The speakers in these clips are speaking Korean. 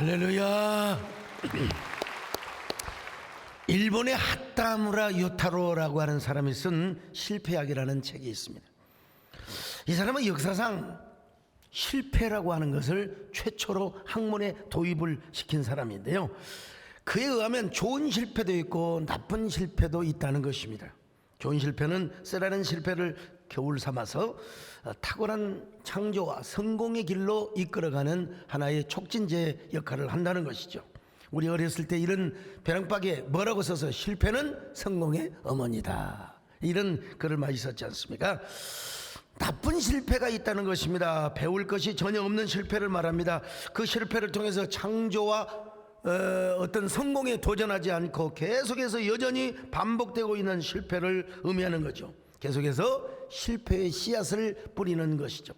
할렐루야. 일본의 하타무라 요타로라고 하는 사람이 쓴 실패학이라는 책이 있습니다. 이 사람은 역사상 실패라고 하는 것을 최초로 학문에 도입을 시킨 사람인데요, 그에 의하면 좋은 실패도 있고 나쁜 실패도 있다는 것입니다. 좋은 실패는 쓰라린 실패를 교훈 삼아서 탁월한 창조와 성공의 길로 이끌어가는 하나의 촉진제 역할을 한다는 것이죠. 우리 어렸을 때 이런 벼랑박에 뭐라고 써서 실패는 성공의 어머니다, 이런 글을 많이 썼지 않습니까? 나쁜 실패가 있다는 것입니다. 배울 것이 전혀 없는 실패를 말합니다. 그 실패를 통해서 창조와 어떤 성공에 도전하지 않고 계속해서 여전히 반복되고 있는 실패를 의미하는 거죠. 계속해서 실패의 씨앗을 뿌리는 것이죠.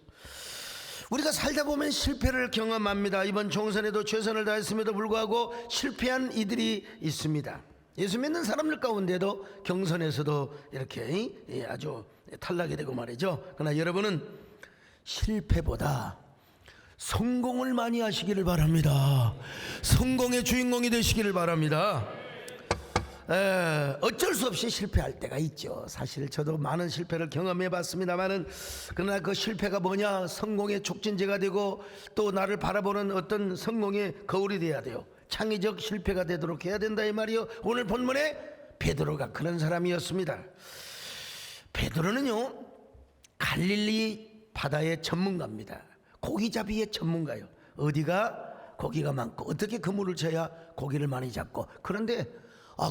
우리가 살다 보면 실패를 경험합니다. 이번 총선에도 최선을 다했음에도 불구하고 실패한 이들이 있습니다. 예수 믿는 사람들 가운데도 경선에서도 이렇게 아주 탈락이 되고 말이죠. 그러나 여러분은 실패보다 성공을 많이 하시기를 바랍니다. 성공의 주인공이 되시기를 바랍니다. 어쩔 수 없이 실패할 때가 있죠. 사실 저도 많은 실패를 경험해 봤습니다만은, 그러나 그 실패가 뭐냐, 성공의 촉진제가 되고 또 나를 바라보는 어떤 성공의 거울이 돼야 돼요. 창의적 실패가 되도록 해야 된다 이 말이요. 오늘 본문에 베드로가 그런 사람이었습니다. 베드로는요, 갈릴리 바다의 전문가입니다. 고기잡이의 전문가요. 어디가 고기가 많고 어떻게 그물을 쳐야 고기를 많이 잡고, 그런데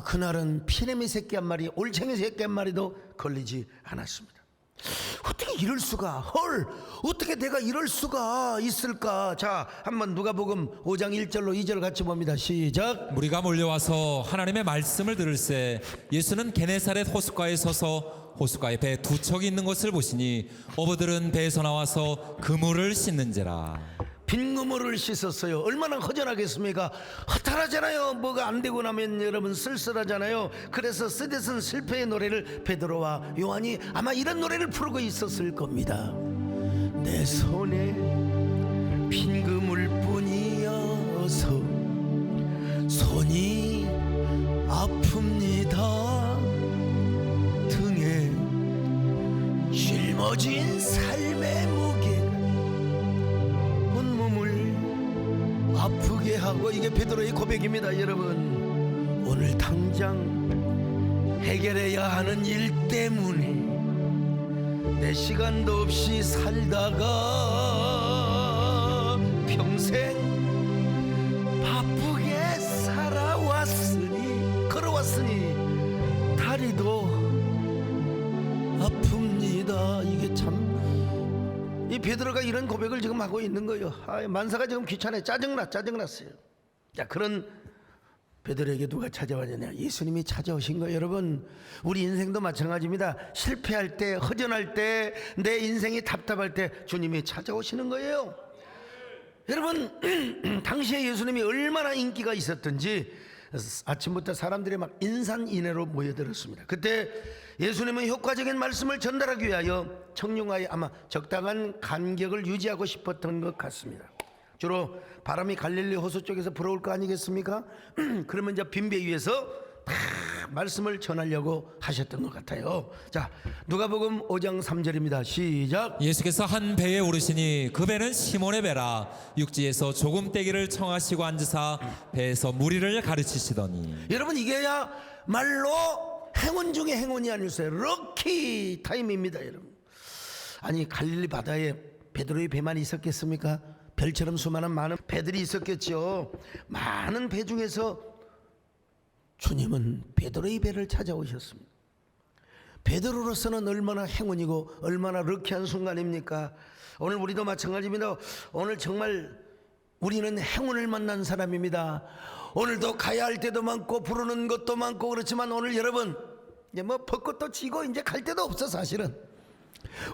그날은 피레미 새끼 한 마리, 올챙이 새끼 한 마리도 걸리지 않았습니다. 어떻게 이럴 수가, 헐, 어떻게 내가 이럴 수가 있을까? 자, 한번 누가복음 5장 1절로 2절 같이 봅니다. 시작. 무리가 몰려와서 하나님의 말씀을 들을새 예수는 게네사렛 호숫가에 서서 호숫가에 배 두 척이 있는 것을 보시니 어부들은 배에서 나와서 그물을 씻는지라. 빈 그물을 씻었어요. 얼마나 허전하겠습니까? 허탈하잖아요. 뭐가 안 되고 나면 여러분 쓸쓸하잖아요. 그래서 쓰댓은 실패의 노래를 베드로와 요한이 아마 이런 노래를 부르고 있었을 겁니다. 내 손에 빈 그물뿐이어서 손이 아픕니다. 등에 짊어진 삶의 무게 온몸을 아프게 하고, 이게 베드로의 고백입니다. 여러분, 오늘 당장 해결해야 하는 일 때문에 내 시간도 없이 살다가 평생 바쁘게 살아왔으니, 걸어왔으니 다리도 아픕니다. 이게 참, 이 베드로가 이런 고백을 지금 하고 있는 거예요. 만사가 지금 귀찮아요. 짜증났어요. 자, 그런 베드로에게 누가 찾아왔느냐? 예수님이 찾아오신 거예요. 여러분, 우리 인생도 마찬가지입니다. 실패할 때, 허전할 때, 내 인생이 답답할 때 주님이 찾아오시는 거예요. 여러분, 당시에 예수님이 얼마나 인기가 있었던지 아침부터 사람들이 막 인산인해로 모여들었습니다. 그때 예수님은 효과적인 말씀을 전달하기 위하여 청중와의 아마 적당한 간격을 유지하고 싶었던 것 같습니다. 주로 바람이 갈릴리 호수 쪽에서 불어올 거 아니겠습니까? 그러면 이제 빈배 위에서 다 말씀을 전하려고 하셨던 것 같아요. 자, 누가복음 5장 3절입니다. 시작. 예수께서 한 배에 오르시니 그 배는 시몬의 배라. 육지에서 조금 떼기를 청하시고 앉으사 배에서 무리를 가르치시더니. 여러분, 이게야말로 행운 중에 행운이 아니었어요. 럭키 타임입니다. 여러분, 아니 갈릴리 바다에 베드로의 배만 있었겠습니까? 별처럼 수많은 많은 배들이 있었겠죠. 많은 배 중에서 주님은 베드로의 배를 찾아오셨습니다. 베드로로서는 얼마나 행운이고 얼마나 럭키한 순간입니까? 오늘 우리도 마찬가지입니다. 오늘 정말 우리는 행운을 만난 사람입니다. 오늘도 가야 할 때도 많고 부르는 것도 많고 그렇지만 오늘 여러분, 이제 뭐 벚꽃도 지고 이제 갈 데도 없어. 사실은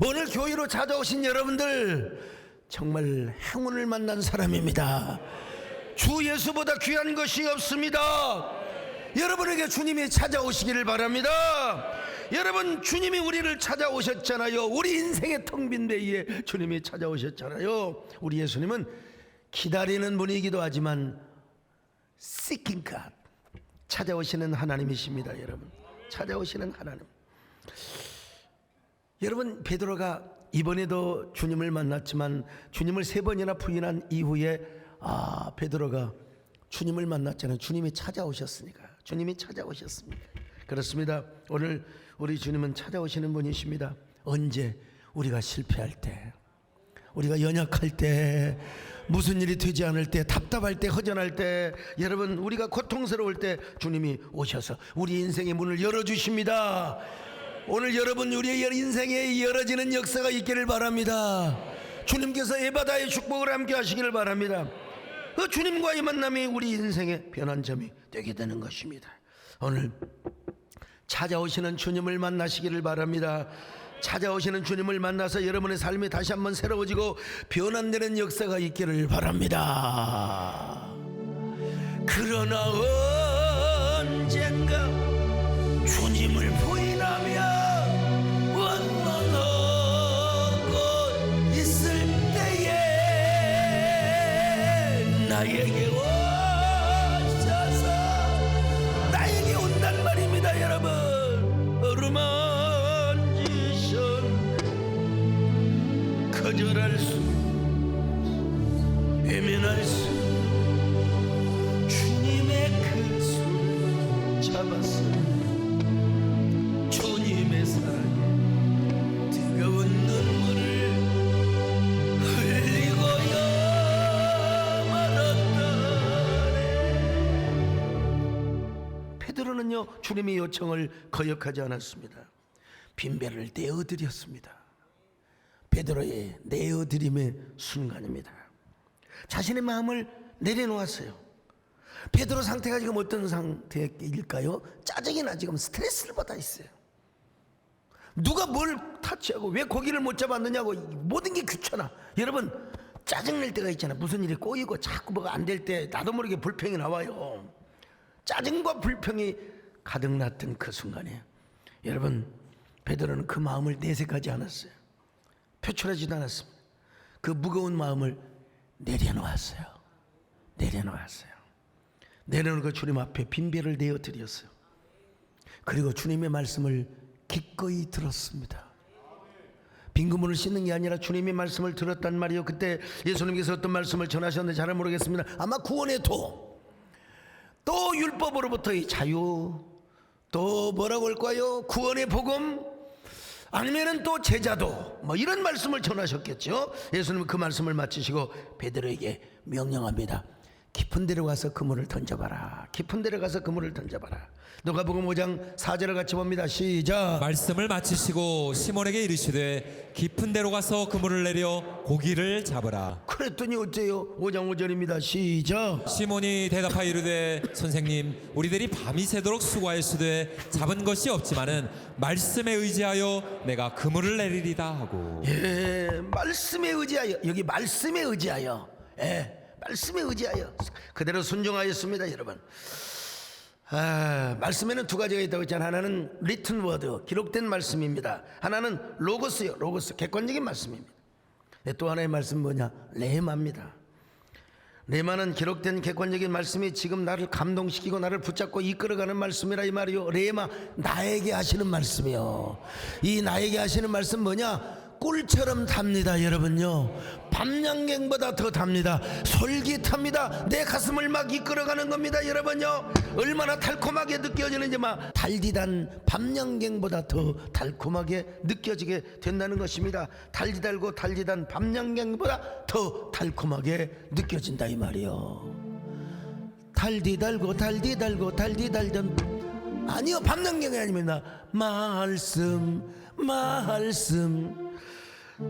오늘 교회로 찾아오신 여러분들 정말 행운을 만난 사람입니다. 주 예수보다 귀한 것이 없습니다. 여러분에게 주님이 찾아오시기를 바랍니다. 여러분, 주님이 우리를 찾아오셨잖아요. 우리 인생의 텅 빈 데에 주님이 찾아오셨잖아요. 우리 예수님은 기다리는 분이기도 하지만 seeking God. 찾아오시는 하나님이십니다, 여러분. 찾아오시는 하나님. 여러분, 베드로가 이번에도 주님을 만났지만 주님을 3번이나 부인한 이후에 베드로가 주님을 만났잖아요. 주님이 찾아오셨으니까. 주님이 찾아오셨습니다. 그렇습니다. 오늘 우리 주님은 찾아오시는 분이십니다. 언제? 우리가 실패할 때, 우리가 연약할 때, 무슨 일이 되지 않을 때, 답답할 때, 허전할 때, 여러분 우리가 고통스러울 때 주님이 오셔서 우리 인생의 문을 열어주십니다. 오늘 여러분 우리의 인생에 열어지는 역사가 있기를 바랍니다. 주님께서 에바다의 축복을 함께 하시기를 바랍니다. 그 주님과의 만남이 우리 인생의 변환점이 되게 되는 것입니다. 오늘 찾아오시는 주님을 만나시기를 바랍니다. 찾아오시는 주님을 만나서 여러분의 삶이 다시 한번 새로워지고 변환되는 역사가 있기를 바랍니다. 그러나 언젠가 주님을 부인하며 원망하고 있을 때에 나에게 오셔서 나에게 온단 말입니다. 여러분, 어루만지신 거절할 수 외면할 수 주님의 그 손 잡았어요. 주님의 사랑에 뜨거운 눈물을 흘리고야 말았다네. 베드로는요 주님의 요청을 거역하지 않았습니다. 빈배를 내어드렸습니다. 베드로의 내어드림의 순간입니다. 자신의 마음을 내려놓았어요. 베드로 상태가 지금 어떤 상태일까요? 짜증이나 지금 스트레스를 받아 있어요. 누가 뭘 타치하고 왜 고기를 못 잡았느냐고 모든 게 귀찮아. 여러분 짜증낼 때가 있잖아. 무슨 일이 꼬이고 자꾸 뭐가 안 될 때 나도 모르게 불평이 나와요. 짜증과 불평이 가득 났던 그 순간에 여러분 베드로는 그 마음을 내색하지 않았어요. 표출하지도 않았습니다. 그 무거운 마음을 내려놓았어요. 내려놓고 주님 앞에 빈배를 내어드렸어요. 그리고 주님의 말씀을 기꺼이 들었습니다. 빈구문을 씻는 게 아니라 주님의 말씀을 들었단 말이요. 그때 예수님께서 어떤 말씀을 전하셨는지 잘 모르겠습니다. 아마 구원의 도, 또 율법으로부터의 자유, 또 뭐라고 할까요? 구원의 복음, 아니면은 또 제자도, 뭐 이런 말씀을 전하셨겠죠. 예수님은 그 말씀을 마치시고 베드로에게 명령합니다. 깊은 데로 가서 그물을 던져봐라. 깊은 데로 가서 그물을 던져봐라. 누가복음 5장 4절을 같이 봅니다. 시작. 말씀을 마치시고 시몬에게 이르시되 깊은 데로 가서 그물을 내려 고기를 잡으라. 그랬더니 어째요? 5장 5절입니다. 시작. 시몬이 대답하여 이르되 선생님 우리들이 밤이 새도록 수고하였으되 잡은 것이 없지만은 말씀에 의지하여 내가 그물을 내리리다 하고. 예, 말씀에 의지하여. 여기 말씀에 의지하여. 예, 말씀에 의지하여 그대로 순종하였습니다. 여러분, 말씀에는 두 가지가 있다고 했잖아요. 하나는 written word, 기록된 말씀입니다. 하나는 로고스요, 로고스, 객관적인 말씀입니다. 또 하나의 말씀은 뭐냐? 레마입니다. 레마는 기록된 객관적인 말씀이 지금 나를 감동시키고 나를 붙잡고 이끌어가는 말씀이라 이 말이요. 레마, 나에게 하시는 말씀이요. 이 나에게 하시는 말씀 뭐냐? 꿀처럼 답니다. 여러분요, 밤양갱보다 더 답니다. 솔깃합니다. 내 가슴을 막 이끌어가는 겁니다. 여러분요, 얼마나 달콤하게 느껴지는지 막 달디단 밤양갱보다 더 달콤하게 느껴지게 된다는 것입니다. 달디달고 달디단 밤양갱보다 더 달콤하게 느껴진다 이 말이요. 달디달고 달디달고 달디달던, 아니요, 밤양갱이 아닙니다. 말씀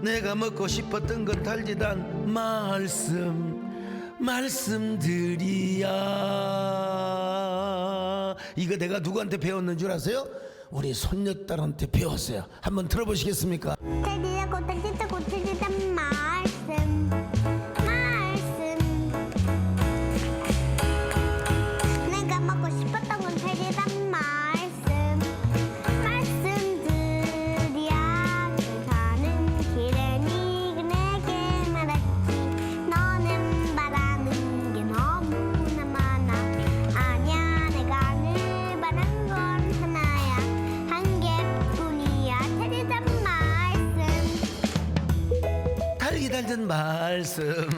내가 먹고 싶었던 건 달디단 말씀들이야. 이거 내가 누구한테 배웠는 줄 아세요? 우리 손녀딸한테 배웠어요. 한번 들어보시겠습니까? 달디다고 달디다고 달디단 말씀 내가 먹고 싶었던 건 달디단 말씀들이야. 가는 길에 네가 내게 말했지 너는 바라는 게 너무나 많아. 믿은 말씀.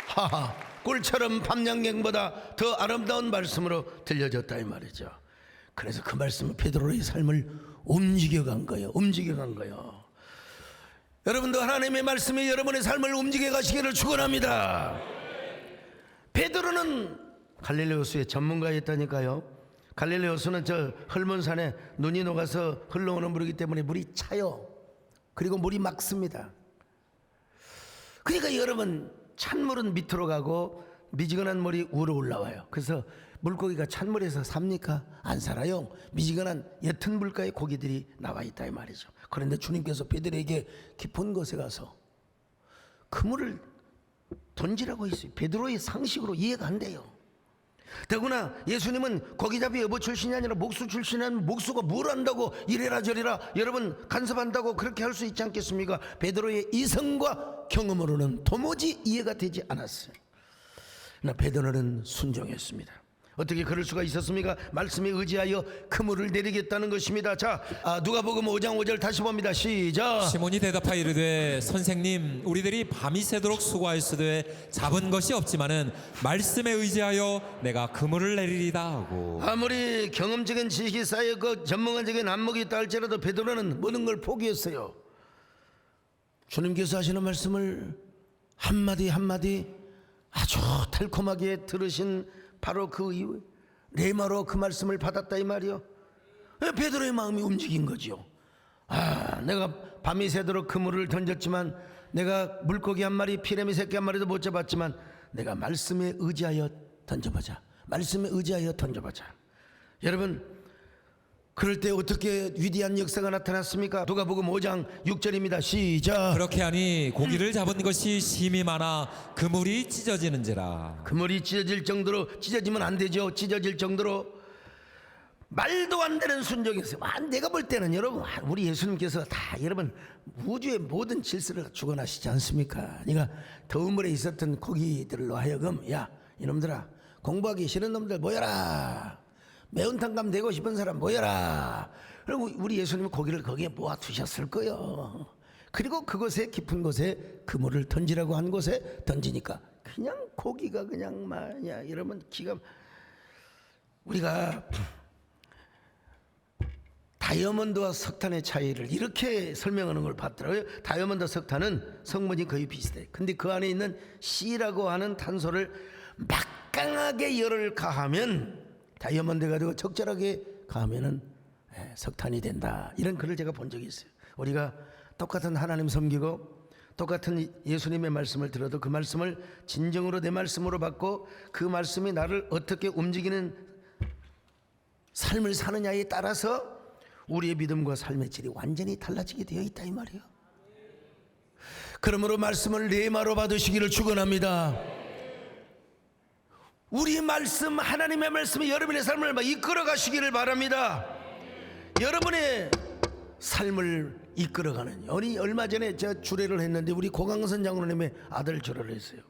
하하, 꿀처럼 밤양갱보다 더 아름다운 말씀으로 들려졌다 이 말이죠. 그래서 그 말씀은 베드로의 삶을 움직여간 거예요. 움직여간 거예요. 여러분도 하나님의 말씀이 여러분의 삶을 움직여 가시기를 축원합니다. 베드로는 갈릴리 호수의 전문가였다니까요. 갈릴리 호수는 저 헐몬산에 눈이 녹아서 흘러오는 물이기 때문에 물이 차요. 그리고 물이 맑습니다. 그러니까 여러분, 찬물은 밑으로 가고 미지근한 물이 위로 올라와요. 그래서 물고기가 찬물에서 삽니까? 안 살아요. 미지근한 옅은 물가에 고기들이 나와 있다 이 말이죠. 그런데 주님께서 베드로에게 깊은 곳에 가서 그물을 던지라고 했어요. 베드로의 상식으로 이해가 안 돼요. 더구나 예수님은 고기잡이 여보 출신이 아니라 목수 출신은 목수가 뭘 안다고 이래라 저래라 여러분 간섭한다고 그렇게 할 수 있지 않겠습니까? 베드로의 이성과 경험으로는 도무지 이해가 되지 않았어요. 그러나 베드로는 순종했습니다. 어떻게 그럴 수가 있었습니까? 말씀에 의지하여 그물을 내리겠다는 것입니다. 자, 누가복음 5장 5절 다시 봅니다. 시작. 시몬이 대답하여 이르되 선생님 우리들이 밤이 새도록 수고하였으되 잡은 것이 없지만은 말씀에 의지하여 내가 그물을 내리리다 하고. 아무리 경험적인 지식이 쌓였고 전문가적인 안목이 있다 할지라도 베드로는 모든 걸 포기했어요. 주님께서 하시는 말씀을 한마디 한마디 아주 달콤하게 들으신 바로 그 이후 레마로 그 말씀을 받았다 이 말이요. 베드로의 마음이 움직인 거죠. 내가 밤이 새도록 그물을 던졌지만 내가 물고기 한 마리 피레미 새끼 한 마리도 못 잡았지만 내가 말씀에 의지하여 던져보자. 말씀에 의지하여 던져보자. 여러분, 그럴 때 어떻게 위대한 역사가 나타났습니까? 누가복음 5장 6절입니다. 시작. 그렇게 하니 고기를 잡은 것이 심히 많아 그물이 찢어지는지라. 그물이 찢어질 정도로, 찢어지면 안 되죠. 찢어질 정도로 말도 안 되는 순종이었어요. 내가 볼 때는 여러분, 우리 예수님께서 다 여러분 우주의 모든 질서를 주관하시지 않습니까? 그러니까 더운 물에 있었던 고기들로 하여금 야 이놈들아 공부하기 싫은 놈들 모여라. 매운탕 감 되고 싶은 사람 모여라. 그리고 우리 예수님은 고기를 거기에 모아 두셨을 거예요. 그리고 그곳에 깊은 곳에 그물을 던지라고 한 곳에 던지니까 그냥 고기가 그냥 말이야. 여러분 기가 우리가 다이아몬드와 석탄의 차이를 이렇게 설명하는 걸 봤더라고요. 다이아몬드 석탄은 성분이 거의 비슷해요. 근데 그 안에 있는 C라고 하는 탄소를 막강하게 열을 가하면 다이아몬드 가지고 적절하게 가하면은 석탄이 된다. 이런 글을 제가 본 적이 있어요. 우리가 똑같은 하나님 섬기고 똑같은 예수님의 말씀을 들어도 그 말씀을 진정으로 내 말씀으로 받고 그 말씀이 나를 어떻게 움직이는 삶을 사느냐에 따라서 우리의 믿음과 삶의 질이 완전히 달라지게 되어 있다 이 말이에요. 그러므로 말씀을 레마로 받으시기를 축원합니다. 우리의 말씀, 하나님의 말씀이 여러분의 삶을 이끌어 가시기를 바랍니다. 여러분의 삶을 이끌어가는, 우리 얼마 전에 저 주례를 했는데 우리 고강선 장로님의 아들 주례를 했어요.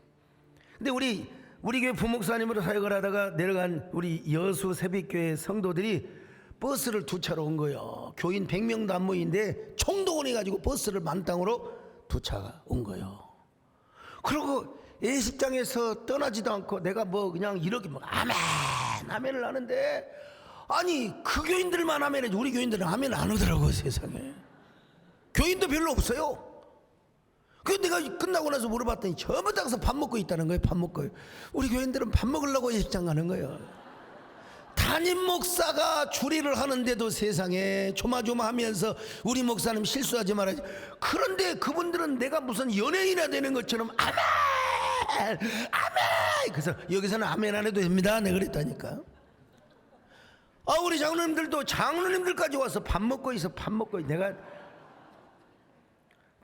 근데 우리 교회 부목사님으로 사역을 하다가 내려간 우리 여수 새벽교회 성도들이 버스를 두 차로 온 거예요. 교인 100명도 안 모이는데 총동원해 가지고 버스를 만땅으로 두 차가 온 거예요. 그리고 예식장에서 떠나지도 않고 내가 그냥 이렇게 아멘을 하는데 아니 그 교인들만 아멘해지 우리 교인들은 아멘 안 하더라고요. 세상에 교인도 별로 없어요. 그래서 내가 끝나고 나서 물어봤더니 전부 다 가서 밥 먹고 있다는 거예요. 밥 먹고. 우리 교인들은 밥 먹으려고 예식장 가는 거예요. 담임 목사가 주례를 하는데도 세상에 조마조마하면서 우리 목사님 실수하지 말아야지. 그런데 그분들은 내가 무슨 연예인이 되는 것처럼 아멘 아멘. 그래서 여기서는 아멘 안 해도 됩니다. 내가 그랬다니까. 우리 장로님들도 장로님들까지 와서 밥 먹고 있어. 밥 먹고 있어. 내가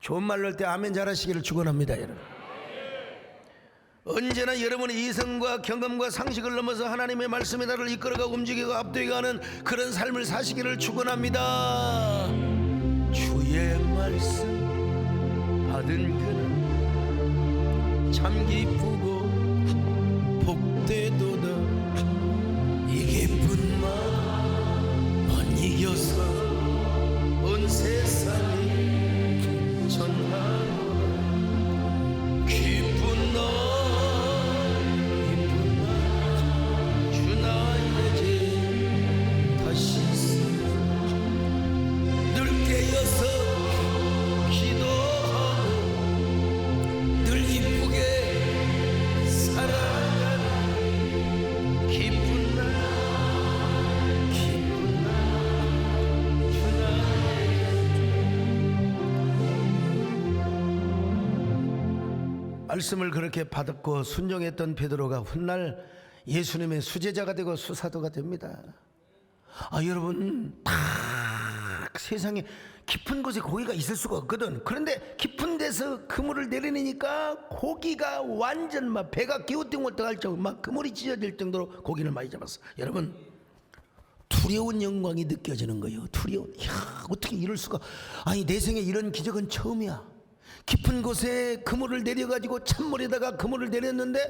좋은 말로 할 때 아멘 잘하시기를 축원합니다. 여러분 언제나 여러분의 이성과 경험과 상식을 넘어서 하나님의 말씀이 나를 이끌어가고 움직이고 앞뒤가는 그런 삶을 사시기를 축원합니다. 주의 말씀 받은 그는 참 기쁘고 복되도다. 이 기쁜 마음 못 이겨서 온 세상이 말씀을 그렇게 받았고 순종했던 베드로가 훗날 예수님의 수제자가 되고 수사도가 됩니다. 여러분, 딱 세상에 깊은 곳에 고기가 있을 수가 없거든. 그런데 깊은 데서 그물을 내리니까 고기가 완전 막 배가 기우뚱우뚱할 정도, 막 그물이 찢어질 정도로 고기를 많이 잡았어. 여러분, 두려운 영광이 느껴지는 거예요. 두려운. 이야, 어떻게 이럴 수가. 아니, 내 생에 이런 기적은 처음이야. 깊은 곳에 그물을 내려가지고 찬물에다가 그물을 내렸는데,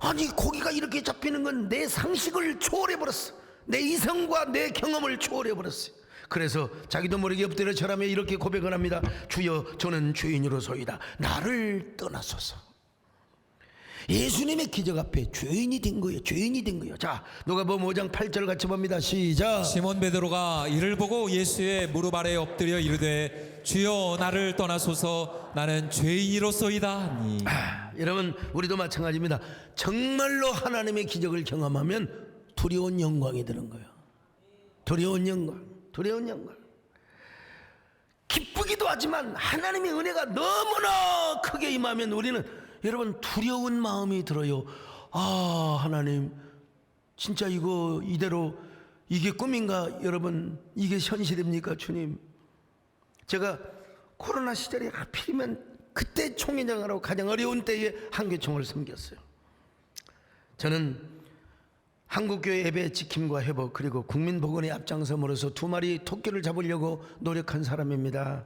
아니, 고기가 이렇게 잡히는 건 내 상식을 초월해버렸어. 내 이성과 내 경험을 초월해버렸어요. 그래서 자기도 모르게 엎드려 절하며 이렇게 고백을 합니다. 주여, 저는 죄인으로소이다. 나를 떠나소서. 예수님의 기적 앞에 죄인이 된 거예요. 죄인이 된 거예요. 자, 누가복음 5장 8절 같이 봅니다. 시작. 시몬 베드로가 이를 보고 예수의 무릎 아래 엎드려 이르되 주여 나를 떠나소서 나는 죄인이로소이다 하니. 여러분, 우리도 마찬가지입니다. 정말로 하나님의 기적을 경험하면 두려운 영광이 드는 거예요. 두려운 영광, 두려운 영광. 기쁘기도 하지만 하나님의 은혜가 너무나 크게 임하면 우리는, 여러분, 두려운 마음이 들어요. 하나님, 진짜 이거 이대로 이게 꿈인가? 여러분, 이게 현실입니까? 주님, 제가 코로나 시절에 하필이면 그때 총회장하러 가장 어려운 때에 한교총을 섬겼어요. 저는 한국교회 예배 지킴과 회복 그리고 국민복원의 앞장섬으로서 2마리 토끼를 잡으려고 노력한 사람입니다.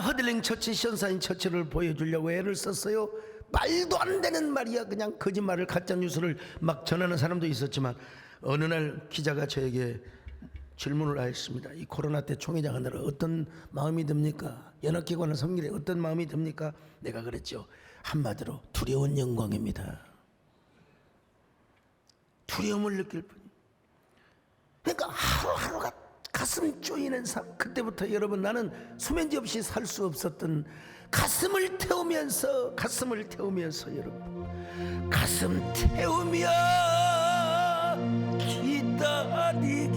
허들링 처치, 션사인 처치를 보여주려고 애를 썼어요. 말도 안 되는 말이야. 그냥 거짓말을, 가짜뉴스를 막 전하는 사람도 있었지만, 어느 날 기자가 저에게 질문을 하였습니다. 이 코로나 때 총회장 하느라 어떤 마음이 듭니까? 연합기관을 섬기래 어떤 마음이 듭니까? 내가 그랬죠. 한마디로 두려운 영광입니다. 두려움을 느낄 뿐. 그러니까 하루하루가 가슴 쪼이는 삶. 그때부터 여러분, 나는 수면제 없이 살 수 없었던 가슴을 태우면서 여러분, 가슴 태우며 기다리기엔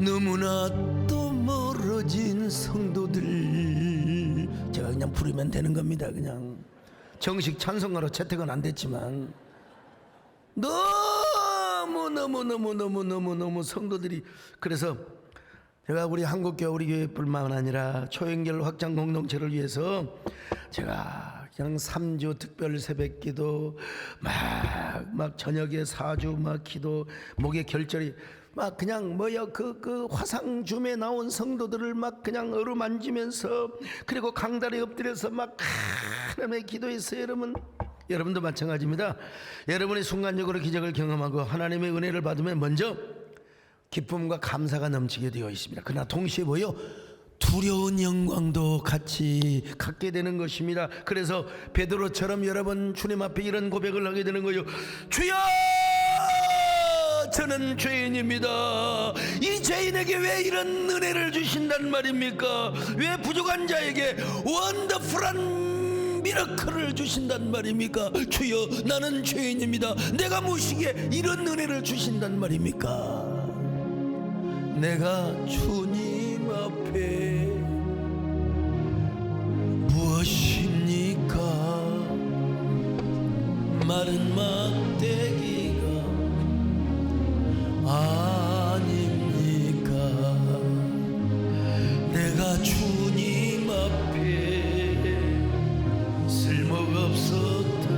너무나 또 멀어진 성도들. 제가 그냥 부르면 되는 겁니다. 그냥 정식 찬송가로 채택은 안 됐지만 너무 성도들이. 그래서 제가 우리 한국교회 우리 교회뿐만 아니라 초연결 확장 공동체를 위해서 제가 그냥 3주 특별 새벽기도 막 저녁에 4주 막 기도, 목에 결절이 막 그냥 그 화상줌에 나온 성도들을 막 그냥 어루만지면서, 그리고 강다리에 엎드려서 막 하나님의 기도했어요. 여러분도 마찬가지입니다. 여러분이 순간적으로 기적을 경험하고 하나님의 은혜를 받으면 먼저 기쁨과 감사가 넘치게 되어 있습니다. 그러나 동시에 두려운 영광도 같이 갖게 되는 것입니다. 그래서 베드로처럼 여러분, 주님 앞에 이런 고백을 하게 되는 거예요. 주여, 저는 죄인입니다. 이 죄인에게 왜 이런 은혜를 주신단 말입니까? 왜 부족한 자에게 원더풀한 미라클을 주신단 말입니까? 주여, 나는 죄인입니다. 내가 무엇이기에 이런 은혜를 주신단 말입니까? 내가 주님 앞에 무엇입니까? 마른 막대기가 아닙니까? 내가 주님 앞에 쓸모가 없었던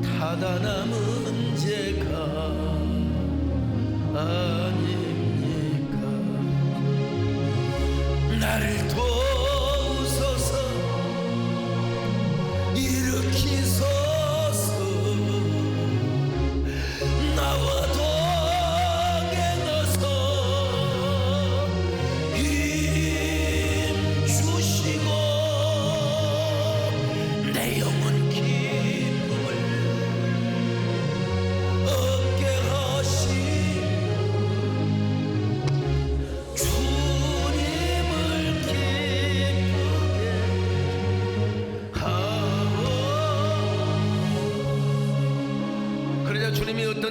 타다 남은 죄가 아닙니까? 나를 도우소서, 일으키소서, 나와 동행하소, 힘 주시고 내 영혼 기쁨을 얻게 하시고 주님을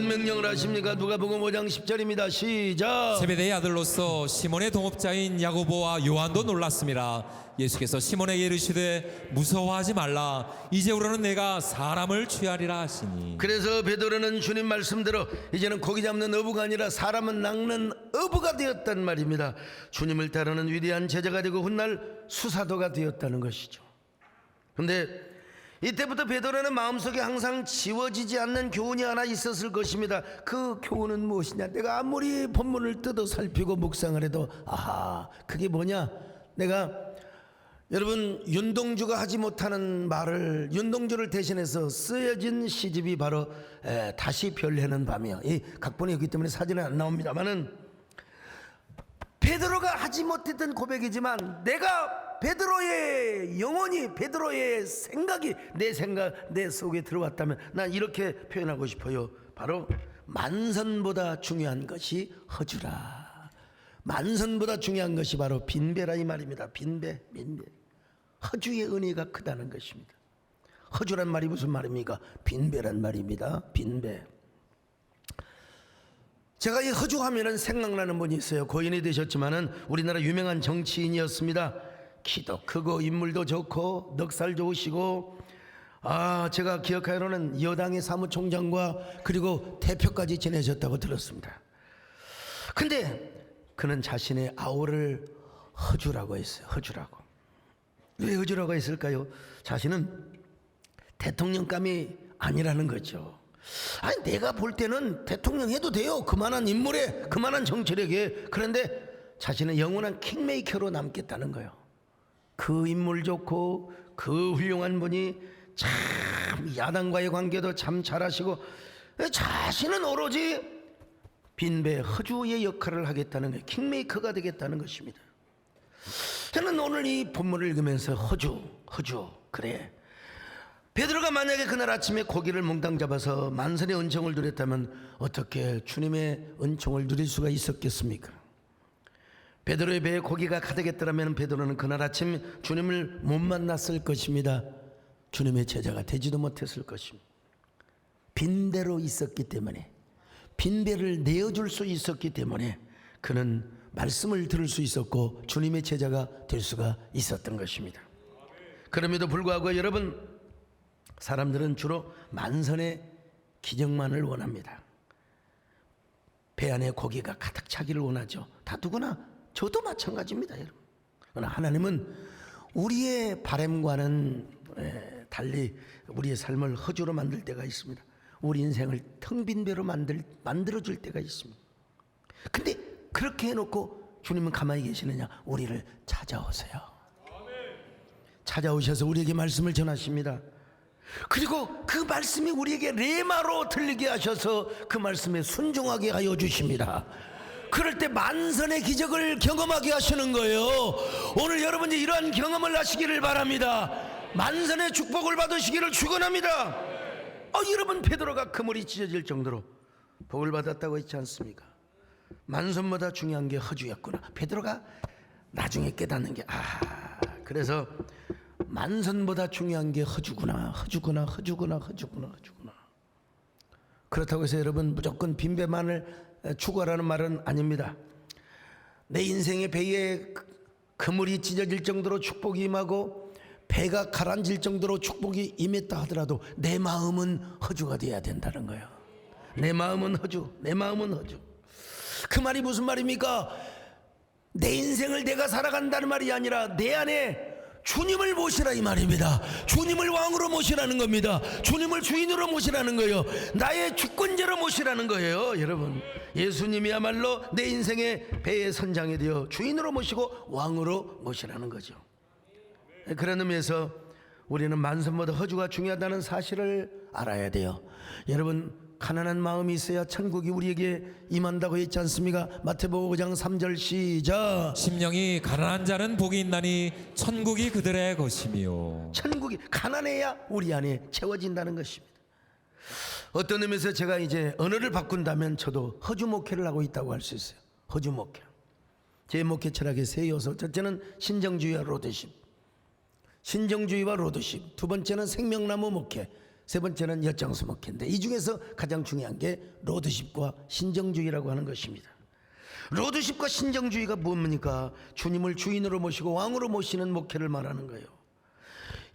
어떤 명령을 하십니까? 누가복음 5장 10절입니다. 시작. 세베대의 아들로서 시몬의 동업자인 야고보와 요한도 놀랐습니다. 예수께서 시몬에게 이르시되 무서워하지 말라. 이제부로는 내가 사람을 취하리라 하시니. 그래서 베드로는 주님 말씀대로 이제는 고기 잡는 어부가 아니라 사람은 낚는 어부가 되었단 말입니다. 주님을 따르는 위대한 제자가 되고 훗날 수사도가 되었다는 것이죠. 그런데 이때부터 베드로는 마음속에 항상 지워지지 않는 교훈이 하나 있었을 것입니다. 그 교훈은 무엇이냐? 내가 아무리 본문을 뜯어 살피고 묵상을 해도 아하, 그게 뭐냐? 내가 여러분 윤동주가 하지 못하는 말을 윤동주를 대신해서 쓰여진 시집이 바로 다시 별해는 밤이요. 이 각본이 여기 때문에 사진은 안 나옵니다만은 베드로가 하지 못했던 고백이지만 내가 베드로의 영혼이 베드로의 생각이 내 속에 들어왔다면 난 이렇게 표현하고 싶어요. 바로 만선보다 중요한 것이 허주라. 만선보다 중요한 것이 바로 빈배라 이 말입니다. 빈배. 허주의 은혜가 크다는 것입니다. 허주란 말이 무슨 말입니까? 빈배란 말입니다. 빈배. 제가 이 허주하면은 생각나는 분이 있어요. 고인이 되셨지만은 우리나라 유명한 정치인이었습니다. 키도 크고 인물도 좋고 넉살 좋으시고 제가 기억하기로는 여당의 사무총장과 그리고 대표까지 지내셨다고 들었습니다. 근데 그는 자신의 아우를 허주라고 했어요. 허주라고. 왜 허주라고 했을까요? 자신은 대통령감이 아니라는 거죠. 아니 내가 볼 때는 대통령 해도 돼요. 그만한 인물에 그만한 정치력에. 그런데 자신은 영원한 킹메이커로 남겠다는 거예요. 그 인물 좋고 그 훌륭한 분이 참 야당과의 관계도 참 잘하시고 자신은 오로지 빈배 허주의 역할을 하겠다는 거예요. 킹메이커가 되겠다는 것입니다. 저는 오늘 이 본문을 읽으면서 허주 그래 베드로가 만약에 그날 아침에 고기를 몽땅 잡아서 만선의 은총을 누렸다면 어떻게 주님의 은총을 누릴 수가 있었겠습니까? 베드로의 배에 고기가 가득했더라면 베드로는 그날 아침 주님을 못 만났을 것입니다. 주님의 제자가 되지도 못했을 것입니다. 빈배로 있었기 때문에 빈배를 내어줄 수 있었기 때문에 그는 말씀을 들을 수 있었고 주님의 제자가 될 수가 있었던 것입니다. 그럼에도 불구하고 여러분 사람들은 주로 만선의 기적만을 원합니다. 배 안에 고기가 가득 차기를 원하죠. 다 누구나 저도 마찬가지입니다. 여러분. 그러나 하나님은 우리의 바람과는 달리 우리의 삶을 허주로 만들 때가 있습니다. 우리 인생을 텅 빈 배로 만들어줄 때가 있습니다. 근데 그렇게 해놓고 주님은 가만히 계시느냐? 우리를 찾아오세요. 찾아오셔서 우리에게 말씀을 전하십니다. 그리고 그 말씀이 우리에게 레마로 들리게 하셔서 그 말씀에 순종하게 하여 주십니다. 그럴 때 만선의 기적을 경험하게 하시는 거예요. 오늘 여러분이 이러한 경험을 하시기를 바랍니다. 만선의 축복을 받으시기를 축원합니다. 여러분 베드로가 그물이 찢어질 정도로 복을 받았다고 했지 않습니까? 만선보다 중요한 게 허주였구나. 베드로가 나중에 깨닫는 게 그래서 만선보다 중요한 게 허주구나. 그렇다고 해서 여러분 무조건 빈배만을 추구하라는 말은 아닙니다. 내 인생의 배에 그물이 찢어질 정도로 축복이 임하고 배가 가라앉을 정도로 축복이 임했다 하더라도 내 마음은 허주가 돼야 된다는 거예요. 내 마음은 허주. 그 말이 무슨 말입니까? 내 인생을 내가 살아간다는 말이 아니라 내 안에 주님을 모시라 이 말입니다. 주님을 왕으로 모시라는 겁니다. 주님을 주인으로 모시라는 거예요. 나의 주권자로 모시라는 거예요. 여러분 예수님이야말로 내 인생의 배의 선장이 되어 주인으로 모시고 왕으로 모시라는 거죠. 그런 의미에서 우리는 만선보다 허주가 중요하다는 사실을 알아야 돼요. 여러분 가난한 마음이 있어야 천국이 우리에게 임한다고 했지 않습니까? 마태복음 5장 3절 시작. 심령이 가난한 자는 복이 있나니 천국이 그들의 것이며. 천국이 가난해야 우리 안에 채워진다는 것입니다. 어떤 의미에서 제가 이제 언어를 바꾼다면 저도 허주 목회를 하고 있다고 할 수 있어요. 허주 목회. 제 목회 철학의 세 요소. 첫째는 신정주의와 로드십. 두 번째는 생명나무 목회. 세 번째는 엿장수목회인데 이 중에서 가장 중요한 게 로드십과 신정주의라고 하는 것입니다. 로드십과 신정주의가 뭡니까? 주님을 주인으로 모시고 왕으로 모시는 목회를 말하는 거예요.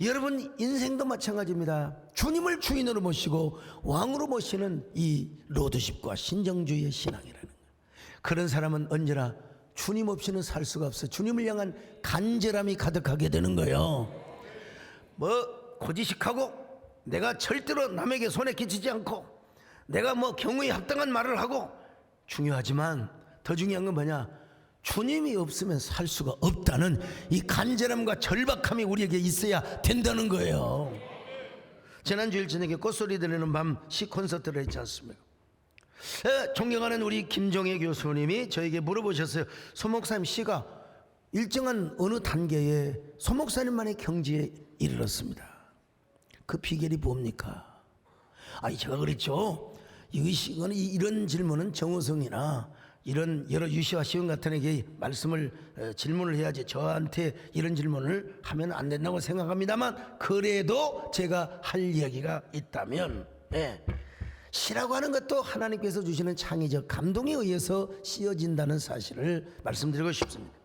여러분 인생도 마찬가지입니다. 주님을 주인으로 모시고 왕으로 모시는 이 로드십과 신정주의의 신앙이라는 거예요. 그런 사람은 언제나 주님 없이는 살 수가 없어요. 주님을 향한 간절함이 가득하게 되는 거예요. 고지식하고 내가 절대로 남에게 손에 끼치지 않고 내가 경우에 합당한 말을 하고 중요하지만 더 중요한 건 뭐냐? 주님이 없으면 살 수가 없다는 이 간절함과 절박함이 우리에게 있어야 된다는 거예요. 지난주일 저녁에 꽃소리 들리는 밤 시 콘서트를 했지 않습니까? 존경하는 우리 김종혜 교수님이 저에게 물어보셨어요. 소목사님, 시가 일정한 어느 단계에 소목사님만의 경지에 이르렀습니다. 그 비결이 뭡니까? 제가 그랬죠. 이런 질문은 정우성이나 이런 여러 유시와 시온 같은 에게 질문을 해야지 저한테 이런 질문을 하면 안 된다고 생각합니다만, 그래도 제가 할 이야기가 있다면, 시라고 하는 것도 하나님께서 주시는 창의적 감동에 의해서 씌어진다는 사실을 말씀드리고 싶습니다.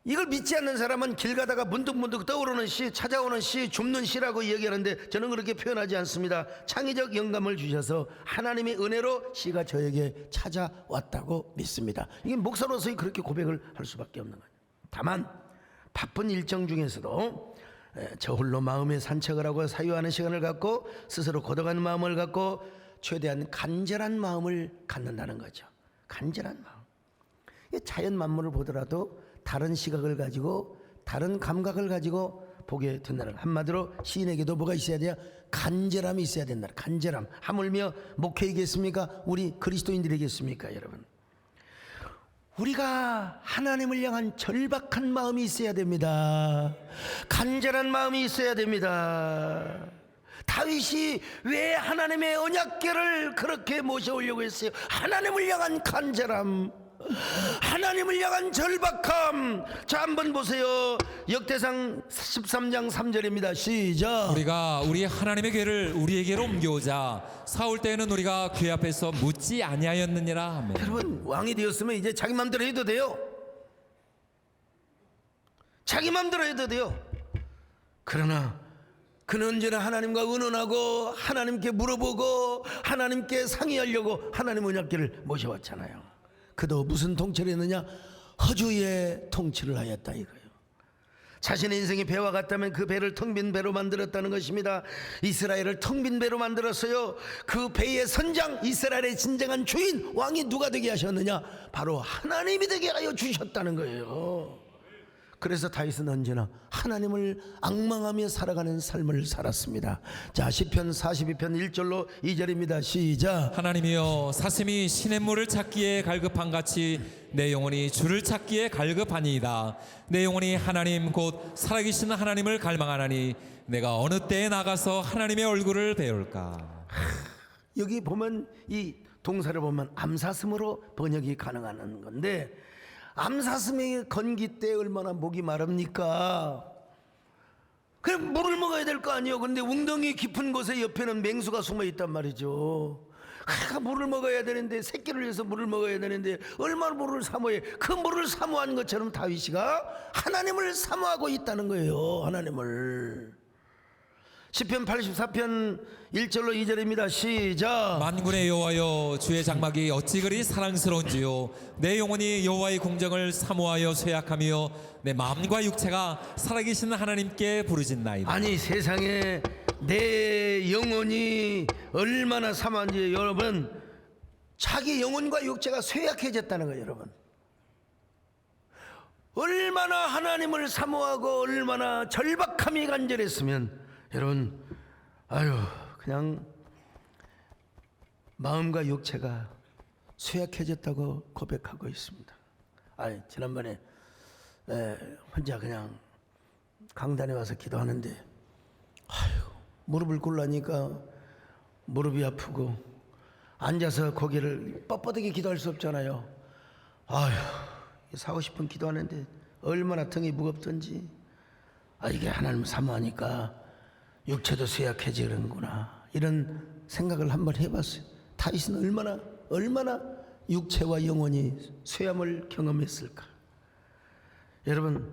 이걸 믿지 않는 사람은 길 가다가 문득문득 떠오르는 시, 찾아오는 시, 줍는 시라고 얘기하는데 저는 그렇게 표현하지 않습니다. 창의적 영감을 주셔서 하나님의 은혜로 시가 저에게 찾아왔다고 믿습니다. 이게 목사로서 그렇게 고백을 할 수밖에 없는 거예요. 다만 바쁜 일정 중에서도 저 홀로 마음의 산책을 하고 사유하는 시간을 갖고 스스로 고독한 마음을 갖고 최대한 간절한 마음을 갖는다는 거죠. 간절한 마음. 자연 만물을 보더라도 다른 시각을 가지고 다른 감각을 가지고 보게 된다는, 한마디로 시인에게도 뭐가 있어야 돼요? 간절함이 있어야 된다. 간절함. 하물며 목회이겠습니까? 우리 그리스도인들이겠습니까? 여러분, 우리가 하나님을 향한 절박한 마음이 있어야 됩니다. 간절한 마음이 있어야 됩니다. 다윗이 왜 하나님의 언약궤를 그렇게 모셔오려고 했어요? 하나님을 향한 간절함, 하나님을 향한 절박함. 자, 한번 보세요. 역대상 13장 3절입니다. 시작. 우리가 우리 하나님의 궤를 우리에게로 옮겨오자. 사울 때에는 우리가 궤 앞에서 묻지 아니하였느니라. 아멘. 여러분, 왕이 되었으면 이제 자기 마음대로 해도 돼요. 자기 마음대로 해도 돼요. 그러나 그는 언제나 하나님과 의논하고 하나님께 물어보고 하나님께 상의하려고 하나님 언약궤를 모셔왔잖아요. 그도 무슨 통치를 했느냐? 허주의 통치를 하였다 이거예요. 자신의 인생이 배와 같다면 그 배를 텅 빈 배로 만들었다는 것입니다. 이스라엘을 텅 빈 배로 만들었어요. 그 배의 선장, 이스라엘의 진정한 주인, 왕이 누가 되게 하셨느냐? 바로 하나님이 되게 하여 주셨다는 거예요. 그래서 다윗은 언제나 하나님을 앙망하며 살아가는 삶을 살았습니다. 자, 시편 42편 1절로 2절입니다. 시작. 하나님이여, 사슴이 시냇물을 찾기에 갈급한 같이 내 영혼이 주를 찾기에 갈급하니이다. 내 영혼이 하나님 곧 살아계신 하나님을 갈망하나니 내가 어느 때에 나가서 하나님의 얼굴을 배울까. 여기 보면 이 동사를 보면 암사슴으로 번역이 가능한 건데, 암사슴의 건기 때 얼마나 목이 마릅니까? 그냥 물을 먹어야 될 거 아니에요. 근데 웅덩이 깊은 곳에 옆에는 맹수가 숨어 있단 말이죠. 물을 먹어야 되는데, 새끼를 위해서 물을 먹어야 되는데 얼마나 물을 사모해. 그 물을 사모한 것처럼 다윗이가 하나님을 사모하고 있다는 거예요. 하나님을. 시편 84편 1절로 2절입니다. 시작. 만군의 여호와여, 주의 장막이 어찌 그리 사랑스러운지요. 내 영혼이 여호와의 공정을 사모하여 쇠약하며 내 마음과 육체가 살아계신 하나님께 부르짖나이다. 아니, 세상에 내 영혼이 얼마나 사모한지, 여러분, 자기 영혼과 육체가 쇠약해졌다는 거예요. 여러분, 얼마나 하나님을 사모하고 얼마나 절박함이 간절했으면, 여러분, 그냥 마음과 육체가 쇠약해졌다고 고백하고 있습니다. 지난번에 혼자 그냥 강단에 와서 기도하는데, 무릎을 꿇으니까 무릎이 아프고 앉아서 고개를 뻣뻣하게 기도할 수 없잖아요. 사고 싶은 기도하는데 얼마나 등이 무겁던지. 이게 하나님 사모하니까 육체도 쇠약해지는구나, 이런 생각을 한번 해봤어요. 다윗은 얼마나 육체와 영혼이 쇠함을 경험했을까. 여러분,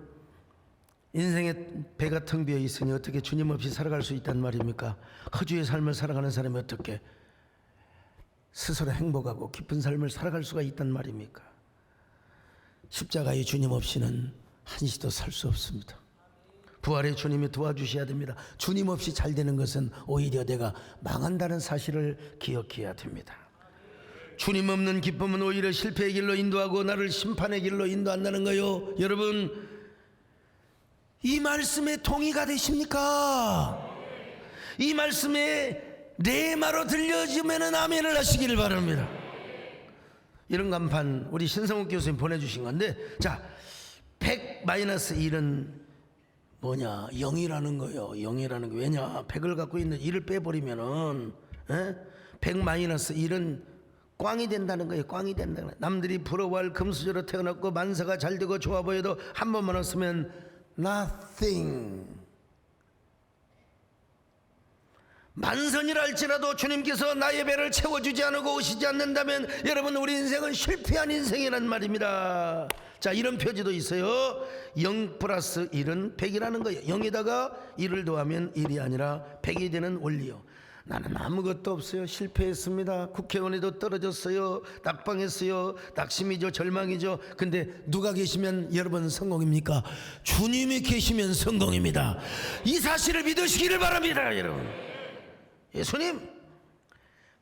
인생의 배가 텅 비어 있으니 어떻게 주님 없이 살아갈 수 있단 말입니까? 허주의 삶을 살아가는 사람이 어떻게 스스로 행복하고 깊은 삶을 살아갈 수가 있단 말입니까? 십자가의 주님 없이는 한시도 살 수 없습니다. 부활의 주님이 도와주셔야 됩니다. 주님 없이 잘 되는 것은 오히려 내가 망한다는 사실을 기억해야 됩니다. 주님 없는 기쁨은 오히려 실패의 길로 인도하고 나를 심판의 길로 인도한다는 거요. 여러분, 이 말씀에 동의가 되십니까? 이 말씀에 레마로 들려지면 아멘을 하시기를 바랍니다. 이런 간판 우리 신성욱 교수님 보내주신 건데, 자, 100-1은 뭐냐? 0이라는 거예요. 0이라는 거. 왜냐? 100을 갖고 있는 1을 빼버리면은 100-1은 꽝이 된다는 거예요. 꽝이 된다는 거예요. 남들이 부러워할 금수저로 태어났고 만사가 잘 되고 좋아 보여도 한 번만 없으면 nothing. 만선이라 할지라도 주님께서 나의 배를 채워주지 않고 오시지 않는다면 여러분, 우리 인생은 실패한 인생이란 말입니다. 자, 이런 표지도 있어요. 0 플러스 1은 100이라는 거예요. 0에다가 1을 더하면 1이 아니라 100이 되는 원리요. 나는 아무것도 없어요. 실패했습니다. 국회의원에도 떨어졌어요. 낙방했어요. 낙심이죠. 절망이죠. 근데 누가 계시면 여러분 성공입니까? 주님이 계시면 성공입니다. 이 사실을 믿으시기를 바랍니다. 여러분, 예수님,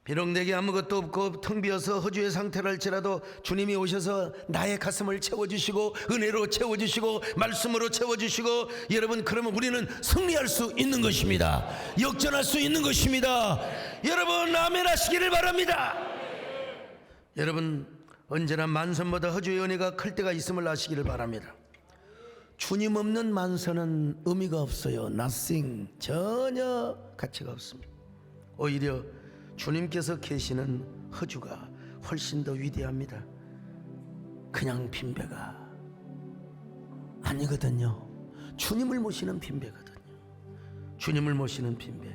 비록 내게 아무것도 없고 텅 비어서 허주의 상태를 할지라도 주님이 오셔서 나의 가슴을 채워주시고 은혜로 채워주시고 말씀으로 채워주시고, 여러분, 그러면 우리는 승리할 수 있는 것입니다. 역전할 수 있는 것입니다. 여러분, 아멘 하시기를 바랍니다. 여러분, 언제나 만선보다 허주의 은혜가 클 때가 있음을 아시기를 바랍니다. 주님 없는 만선은 의미가 없어요. nothing. 전혀 가치가 없습니다. 오히려 주님께서 계시는 허주가 훨씬 더 위대합니다. 그냥 빈배가 아니거든요. 주님을 모시는 빈배거든요. 주님을 모시는 빈배.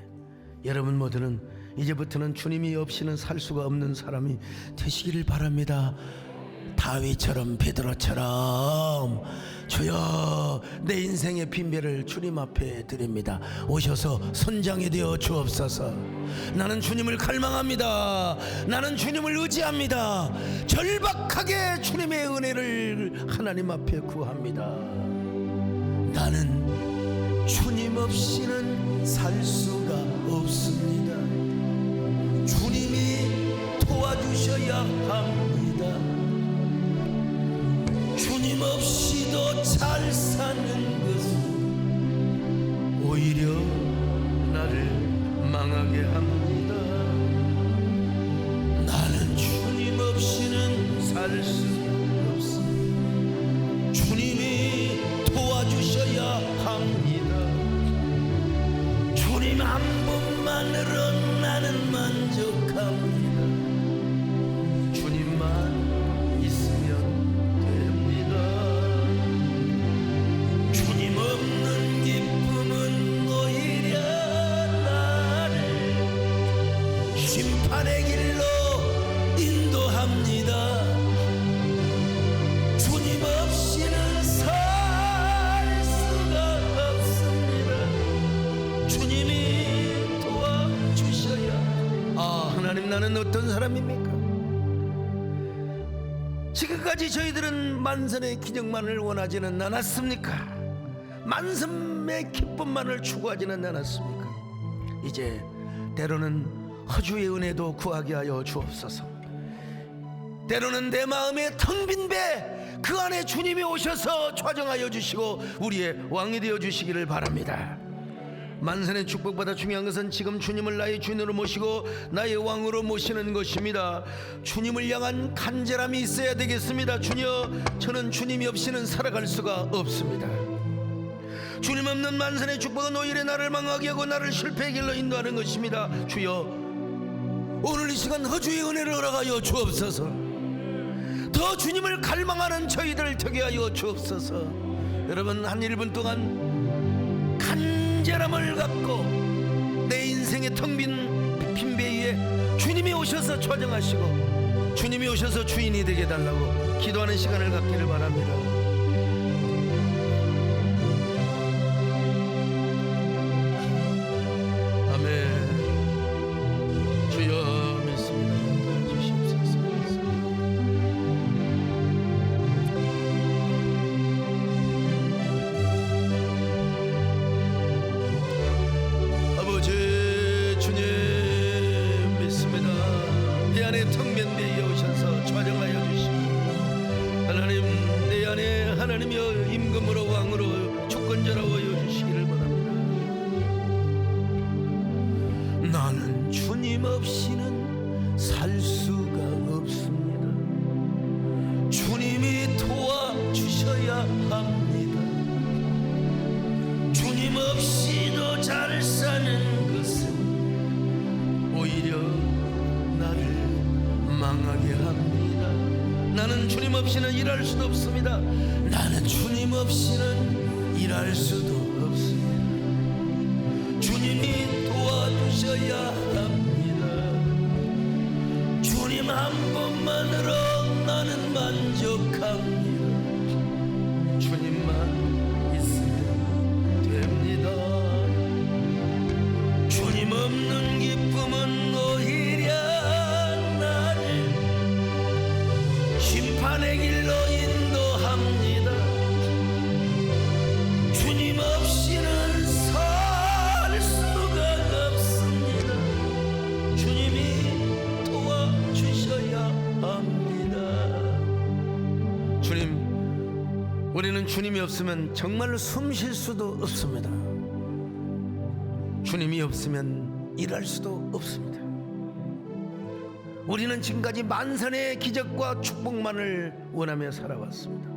여러분 모두는 이제부터는 주님이 없이는 살 수가 없는 사람이 되시기를 바랍니다. 다윗처럼, 베드로처럼, 주여, 내 인생의 빈배를 주님 앞에 드립니다. 오셔서 선장이 되어 주옵소서. 나는 주님을 갈망합니다. 나는 주님을 의지합니다. 절박하게 주님의 은혜를 하나님 앞에 구합니다. 나는 주님 없이는 살 수가 없습니다. 주님이 도와주셔야 합니다. 주님 없이도 잘 사는 것은 오히려 나를 망하게 합니다. 나는 주님 없이는 살 수 없습니다. 주님이 도와주셔야 합니다. 주님 한 분만으로 나는 만족합니다. 주님만 있으면 심판의 길로 인도합니다. 주님 없이는 살 수가 없습니다. 주님이 도와주셔야. 하나님, 나는 어떤 사람입니까? 지금까지 저희들은 만선의 기적만을 원하지는 않았습니까? 만선의 기쁨만을 추구하지는 않았습니까? 이제 때로는 허주의 은혜도 구하게 하여 주옵소서. 때로는 내 마음에 텅 빈 배, 그 안에 주님이 오셔서 좌정하여 주시고 우리의 왕이 되어 주시기를 바랍니다. 만선의 축복보다 중요한 것은 지금 주님을 나의 주인으로 모시고 나의 왕으로 모시는 것입니다. 주님을 향한 간절함이 있어야 되겠습니다. 주여, 저는 주님이 없이는 살아갈 수가 없습니다. 주님 없는 만선의 축복은 오히려 나를 망하게 하고 나를 실패의 길로 인도하는 것입니다. 주여, 오늘 이 시간 허주의 은혜를 허락하여 주옵소서. 더 주님을 갈망하는 저희들 되게 하여 주옵소서. 여러분, 한 1분 동안 간절함을 갖고 내 인생의 텅 빈 배 위에 주님이 오셔서 좌정하시고 주님이 오셔서 주인이 되게 해달라고 기도하는 시간을 갖기를 바랍니다. 아멘. 주여 믿습니다. 주시옵소서. 아버지 주님 믿습니다. 내 안에 텅 빈 배 위에 오셔서 좌정하여 주시고 하나님 내 안에 하나님이여 임금으로 왕으로 주권자로 여주시기를 바랍니다. 나는 주님 없이는 살 수가 없습니다. 주님이 도와주셔야 합니다. 주님 없이도 잘 사는 것은 오히려 나를 망하게 합니다. 나는 주님 없이는 일할 수도 없습니다. 나는 주님 없이는 일할 수도 없습니다. 주님이 도와주셔야 합니다. 주님 한 번만으로 나는 만족합니다. 주님만 있으면 됩니다. 주님 없는 기쁨은 오히려 나를 심판의 길로 인도합니다. 주님 없이는 살 수가 없습니다. 주님이 도와주셔야 합니다. 주님, 우리는 주님이 없으면 정말로 숨 쉴 수도 없습니다. 주님이 없으면 일할 수도 없습니다. 우리는 지금까지 만선의 기적과 축복만을 원하며 살아왔습니다.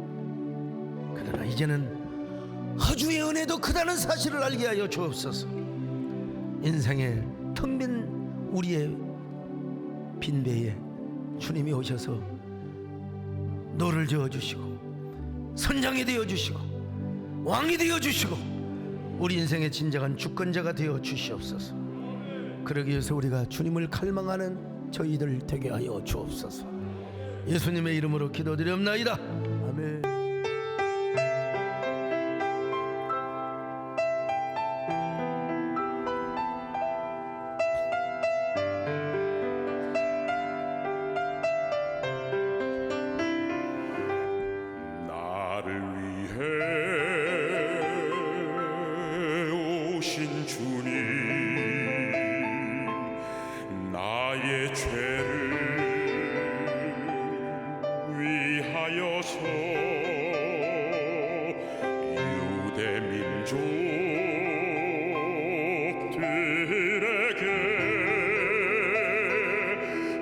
그러나 이제는 허주의 은혜도 크다는 사실을 알게 하여 주옵소서. 인생의 텅 빈 우리의 빈 배에 주님이 오셔서 노를 저어주시고 선장이 되어주시고 왕이 되어주시고 우리 인생의 진정한 주권자가 되어 주시옵소서. 그러기 위해서 우리가 주님을 갈망하는 저희들 되게 하여 주옵소서. 예수님의 이름으로 기도드리옵나이다. 아멘. 나를 위해 오신 주님, 나의 죄를 위하여서 유대 민족들에게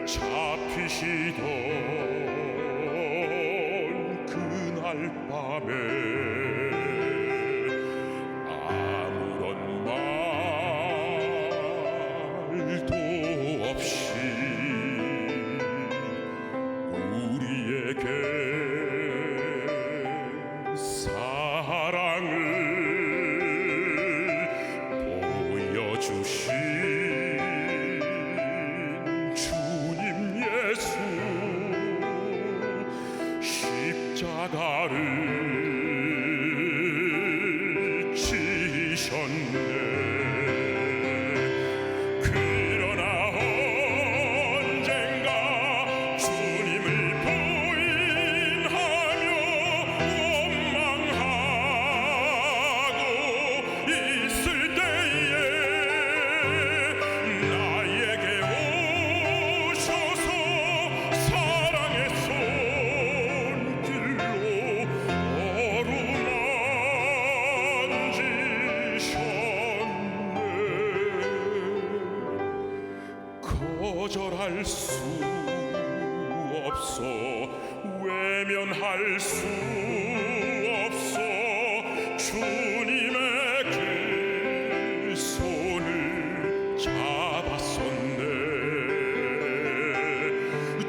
잡히시던 그날 밤에 아무런 말도 없이 우리에게 사랑을 보여주신 주님 예수, 십자가를 지셨네. 그러나 언젠가 주님을 부인하며 원망하고 있을 때에 나에게 오셔서 사랑의 손길로 어루만지셨네. 거절할 수 없어, 외면할 수 없어. 주님에게 손을 잡았었네.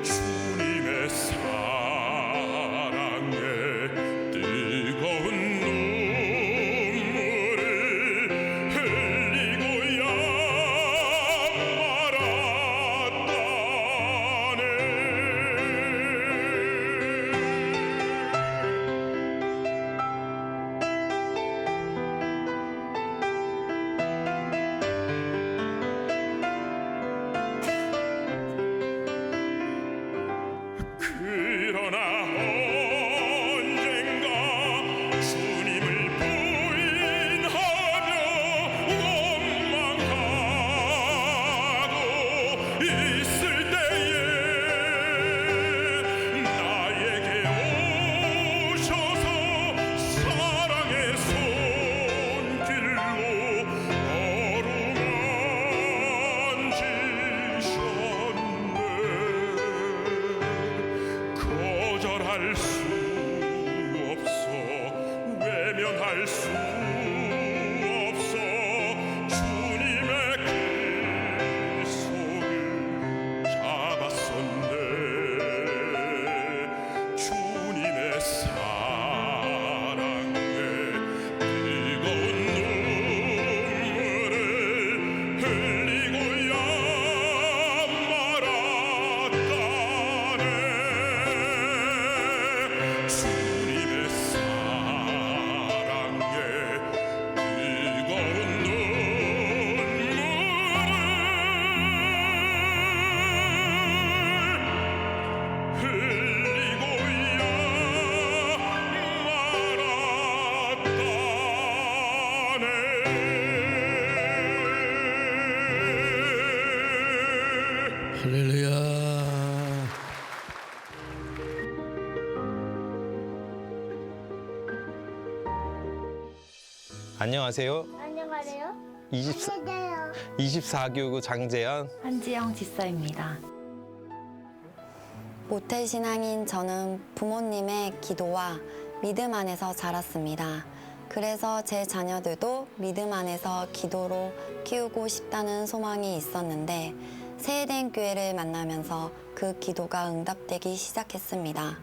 주님의 사랑에 뜨거운 눈물을 흘리고야 안녕하세요. 안녕하세요. 24교구 장재현. 한지영 집사입니다. 모태신앙인 저는 부모님의 기도와 믿음 안에서 자랐습니다. 그래서 제 자녀들도 믿음 안에서 기도로 키우고 싶다는 소망이 있었는데 세해된 교회를 만나면서 그 기도가 응답되기 시작했습니다.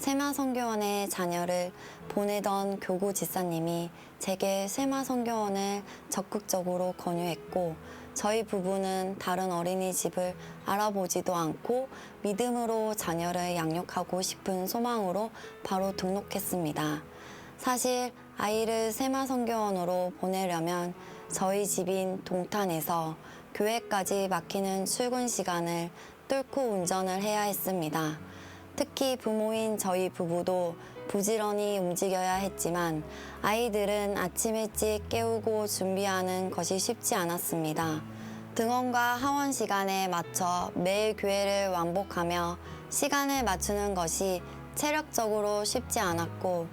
세마선교원에 자녀를 보내던 교구 집사님이 제게 세마선교원을 적극적으로 권유했고 저희 부부는 다른 어린이집을 알아보지도 않고 믿음으로 자녀를 양육하고 싶은 소망으로 바로 등록했습니다. 사실 아이를 세마선교원으로 보내려면 저희 집인 동탄에서 교회까지 막히는 출근 시간을 뚫고 운전을 해야 했습니다. 특히 부모인 저희 부부도 부지런히 움직여야 했지만 아이들은 아침 일찍 깨우고 준비하는 것이 쉽지 않았습니다. 등원과 하원 시간에 맞춰 매일 교회를 왕복하며 시간을 맞추는 것이 체력적으로 쉽지 않았고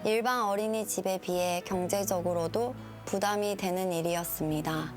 일반 어린이집에 비해 경제적으로도 부담이 되는 일이었습니다.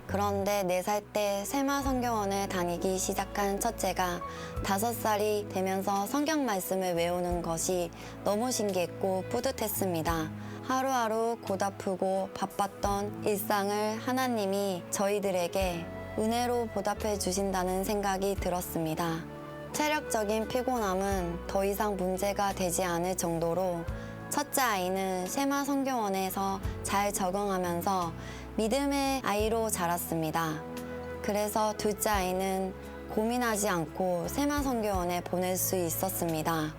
그런데 4살 때 세마선교원을 다니기 시작한 첫째가 5살이 되면서 성경 말씀을 외우는 것이 너무 신기했고 뿌듯했습니다. 하루하루 고달프고 바빴던 일상을 하나님이 저희들에게 은혜로 보답해 주신다는 생각이 들었습니다. 체력적인 피곤함은 더 이상 문제가 되지 않을 정도로 첫째 아이는 세마선교원에서 잘 적응하면서 믿음의 아이로 자랐습니다. 그래서 둘째 아이는 고민하지 않고 세마선교원에 보낼 수 있었습니다.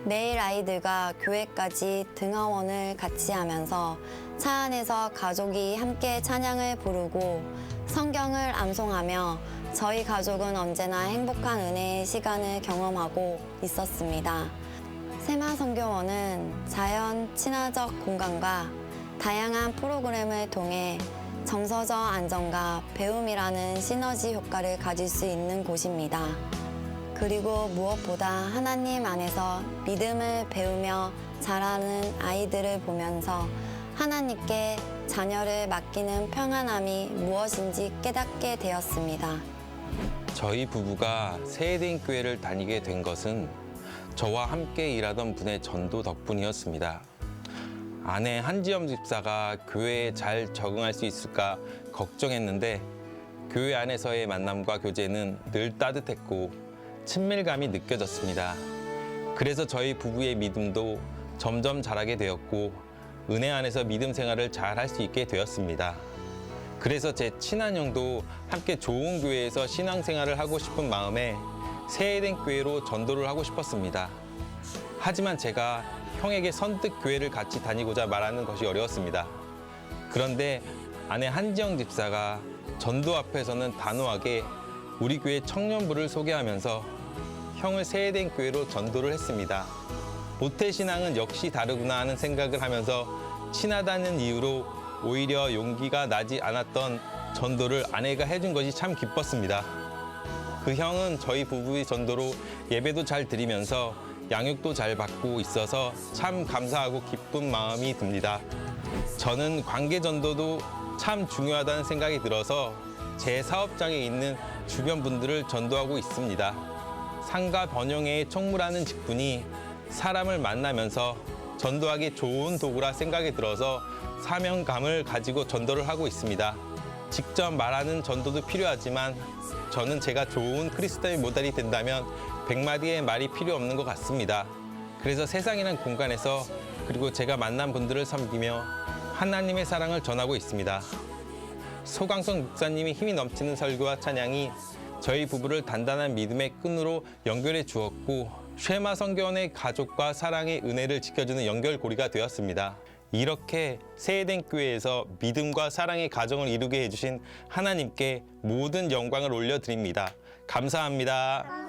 매일 아이들과 교회까지 등하원을 같이 하면서 차 안에서 가족이 함께 찬양을 부르고 성경을 암송하며 저희 가족은 언제나 행복한 은혜의 시간을 경험하고 있었습니다. 세마선교원은 자연 친화적 공간과 다양한 프로그램을 통해 정서적 안정과 배움이라는 시너지 효과를 가질 수 있는 곳입니다. 그리고 무엇보다 하나님 안에서 믿음을 배우며 자라는 아이들을 보면서 하나님께 자녀를 맡기는 평안함이 무엇인지 깨닫게 되었습니다. 저희 부부가 세해된 교회를 다니게 된 것은 저와 함께 일하던 분의 전도 덕분이었습니다. 아내 한지영 집사가 교회에 잘 적응할 수 있을까 걱정했는데 교회 안에서의 만남과 교제는 늘 따뜻했고 친밀감이 느껴졌습니다. 그래서 저희 부부의 믿음도 점점 자라게 되었고 은혜 안에서 믿음 생활을 잘 할 수 있게 되었습니다. 그래서 제 친한 형도 함께 좋은 교회에서 신앙생활을 하고 싶은 마음에 세해된 교회로 전도를 하고 싶었습니다. 하지만 제가 형에게 선뜻 교회를 같이 다니고자 말하는 것이 어려웠습니다. 그런데 아내 한지영 집사가 전도 앞에서는 단호하게 우리 교회 청년부를 소개하면서 형을 세해된 교회로 전도를 했습니다. 모태신앙은 역시 다르구나 하는 생각을 하면서 친하다는 이유로 오히려 용기가 나지 않았던 전도를 아내가 해준 것이 참 기뻤습니다. 그 형은 저희 부부의 전도로 예배도 잘 드리면서 양육도 잘 받고 있어서 참 감사하고 기쁜 마음이 듭니다. 저는 관계 전도도 참 중요하다는 생각이 들어서 제 사업장에 있는 주변 분들을 전도하고 있습니다. 상가 번영회의 총무라는 직분이 사람을 만나면서 전도하기 좋은 도구라 생각이 들어서 사명감을 가지고 전도를 하고 있습니다. 직접 말하는 전도도 필요하지만 저는 제가 좋은 크리스도의 모델이 된다면 100마디의 말이 필요 없는 것 같습니다. 그래서 세상이라는 공간에서 그리고 제가 만난 분들을 섬기며 하나님의 사랑을 전하고 있습니다. 소강성 목사님이 힘이 넘치는 설교와 찬양이 저희 부부를 단단한 믿음의 끈으로 연결해 주었고 세마선교원의 가족과 사랑의 은혜를 지켜주는 연결고리가 되었습니다. 이렇게 세해된 교회에서 믿음과 사랑의 가정을 이루게 해주신 하나님께 모든 영광을 올려드립니다. 감사합니다.